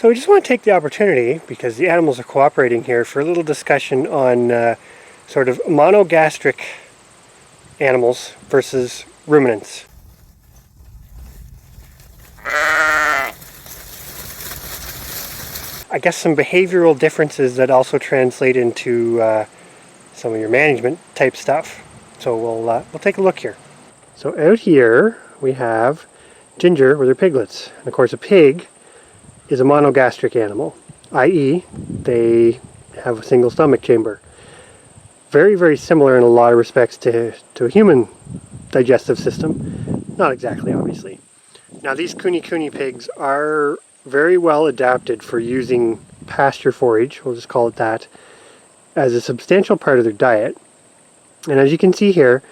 So we just want to take the opportunity, because the animals are cooperating here, for a little discussion on sort of monogastric animals versus ruminants. I guess some behavioral differences that also translate into some of your management type stuff. So we'll take a look here. So out here we have Ginger with her piglets. And of course a pig is a monogastric animal, i.e. they have a single stomach chamber. Very, very similar in a lot of respects to a human digestive system. Not exactly, obviously. Now these kune pigs are very well adapted for using pasture forage, we'll just call it that, as a substantial part of their diet. And as you can see here,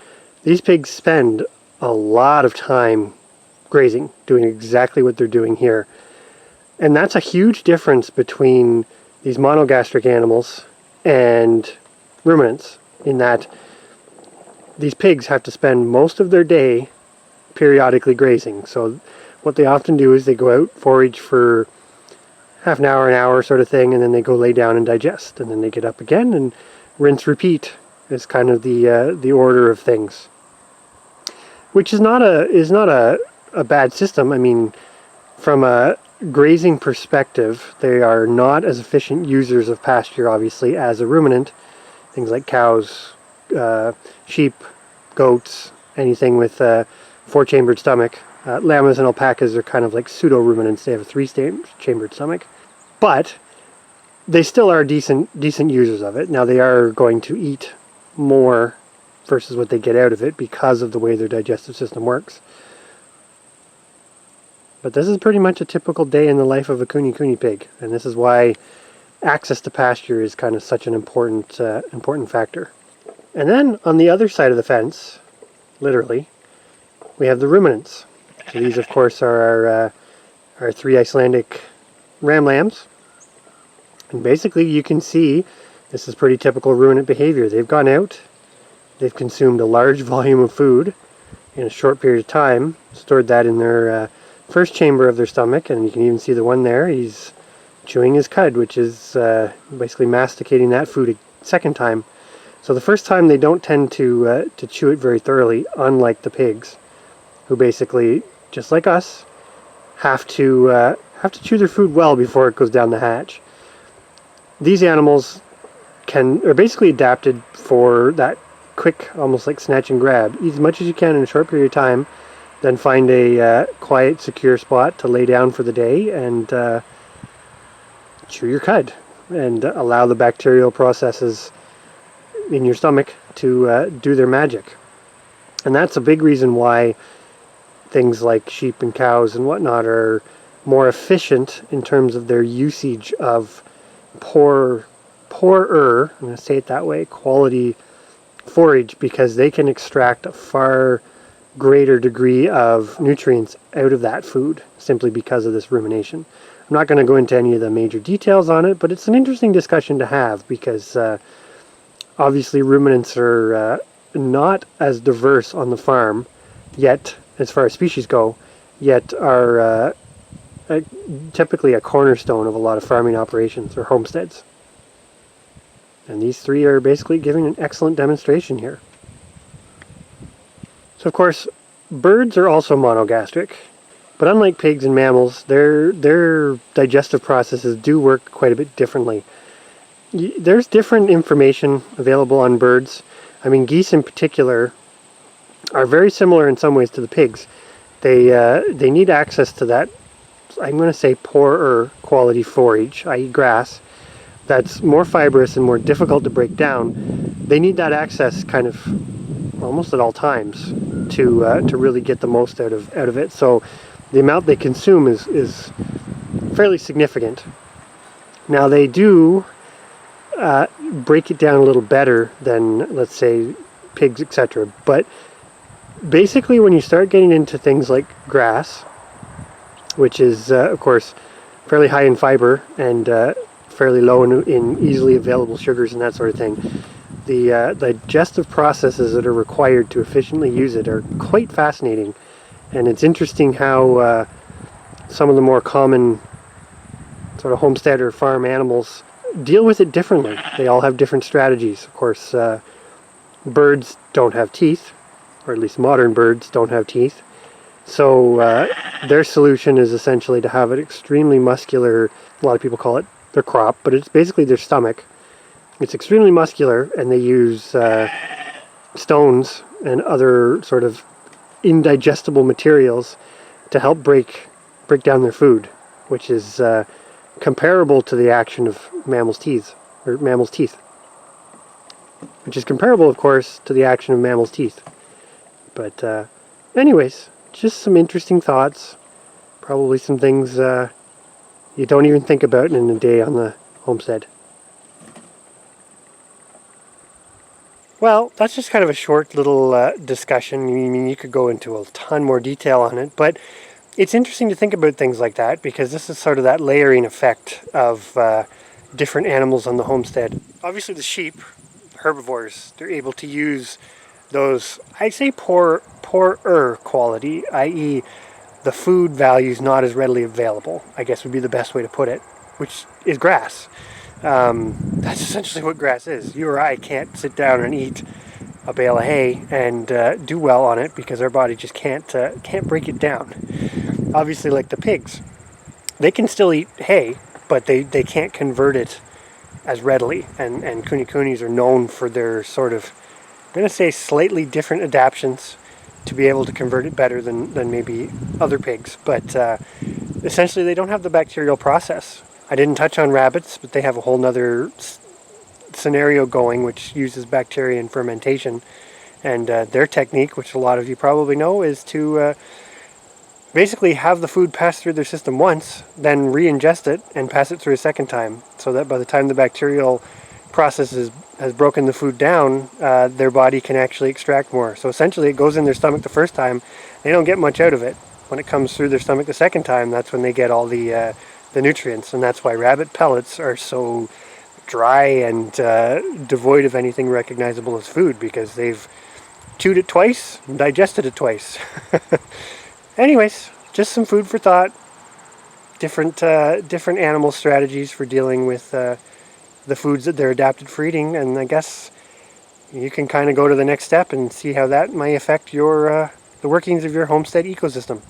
these pigs spend a lot of time grazing, doing exactly what they're doing here. And that's a huge difference between these monogastric animals and ruminants, in that these pigs have to spend most of their day periodically grazing. So what they often do is they go out, forage for half an hour sort of thing, and then they go lay down and digest, and then they get up again and rinse repeat is kind of the order of things, which is not a bad system. I mean, from a grazing perspective, they are not as efficient users of pasture, obviously, as a ruminant. Things like cows, sheep, goats, anything with a four-chambered stomach. Llamas and alpacas are kind of like pseudo-ruminants. They have a three-chambered stomach. But they still are decent users of it. Now they are going to eat more versus what they get out of it because of the way their digestive system works. But this is pretty much a typical day in the life of a kune pig, and this is why access to pasture is kind of such an important factor. And then on the other side of the fence, literally, we have the ruminants. So these, of course, are our three Icelandic ram lambs. And basically, you can see this is pretty typical ruminant behavior. They've gone out, they've consumed a large volume of food in a short period of time, stored that in their first chamber of their stomach, and you can even see the one there. He's chewing his cud, which is basically masticating that food a second time. So the first time they don't tend to chew it very thoroughly, unlike the pigs, who basically, just like us, have to chew their food well before it goes down the hatch. These animals are basically adapted for that quick, almost like snatch and grab. Eat as much as you can in a short period of time, then find a quiet, secure spot to lay down for the day and chew your cud and allow the bacterial processes in your stomach to do their magic. And that's a big reason why things like sheep and cows and whatnot are more efficient in terms of their usage of poorer, I'm going to say it that way, quality forage, because they can extract a far greater degree of nutrients out of that food simply because of this rumination. I'm not going to go into any of the major details on it, but it's an interesting discussion to have because obviously ruminants are not as diverse on the farm yet, as far as species go, yet are typically a cornerstone of a lot of farming operations or homesteads. And these three are basically giving an excellent demonstration here. So of course, birds are also monogastric, but unlike pigs and mammals, their digestive processes do work quite a bit differently. There's different information available on birds. I mean, geese in particular are very similar in some ways to the pigs. They need access to that, I'm going to say, poorer quality forage, i.e. grass, that's more fibrous and more difficult to break down. They need that access kind of almost at all times to really get the most out of it. So the amount they consume is fairly significant. Now they do break it down a little better than, let's say, pigs, etc. But basically when you start getting into things like grass, which is of course fairly high in fiber and fairly low in easily available sugars and that sort of thing, the digestive processes that are required to efficiently use it are quite fascinating. And it's interesting how some of the more common sort of homestead or farm animals deal with it differently. They all have different strategies. Of course, birds don't have teeth, or at least modern birds don't have teeth. So their solution is essentially to have an extremely muscular, a lot of people call it their crop, but it's basically their stomach. It's extremely muscular, and they use stones and other sort of indigestible materials to help break down their food, which is comparable to the action of mammals' teeth, which is comparable, of course, to the action of mammals' teeth. But anyways, just some interesting thoughts, probably some things you don't even think about in a day on the homestead. Well, that's just kind of a short little discussion. I mean, you could go into a ton more detail on it, but it's interesting to think about things like that because this is sort of that layering effect of different animals on the homestead. Obviously, the sheep, herbivores, they're able to use those, I'd say, poorer quality, i.e. the food value is not as readily available, I guess would be the best way to put it, which is grass. That's essentially what grass is. You or I can't sit down and eat a bale of hay and do well on it because our body just can't break it down. Obviously, like the pigs, they can still eat hay, but they can't convert it as readily. And Kuni-Kunis are known for their sort of, I'm going to say, slightly different adaptations to be able to convert it better than maybe other pigs. But essentially, they don't have the bacterial process. I didn't touch on rabbits, but they have a whole nother scenario going which uses bacteria and fermentation. And their technique, which a lot of you probably know, is to basically have the food pass through their system once, then re-ingest it and pass it through a second time, so that by the time the bacterial process has broken the food down, their body can actually extract more. So essentially it goes in their stomach the first time, they don't get much out of it. When it comes through their stomach the second time, that's when they get all the nutrients, and that's why rabbit pellets are so dry and devoid of anything recognizable as food, because they've chewed it twice and digested it twice. Anyways, just some food for thought. Different animal strategies for dealing with the foods that they're adapted for eating, and I guess you can kind of go to the next step and see how that might affect your the workings of your homestead ecosystem.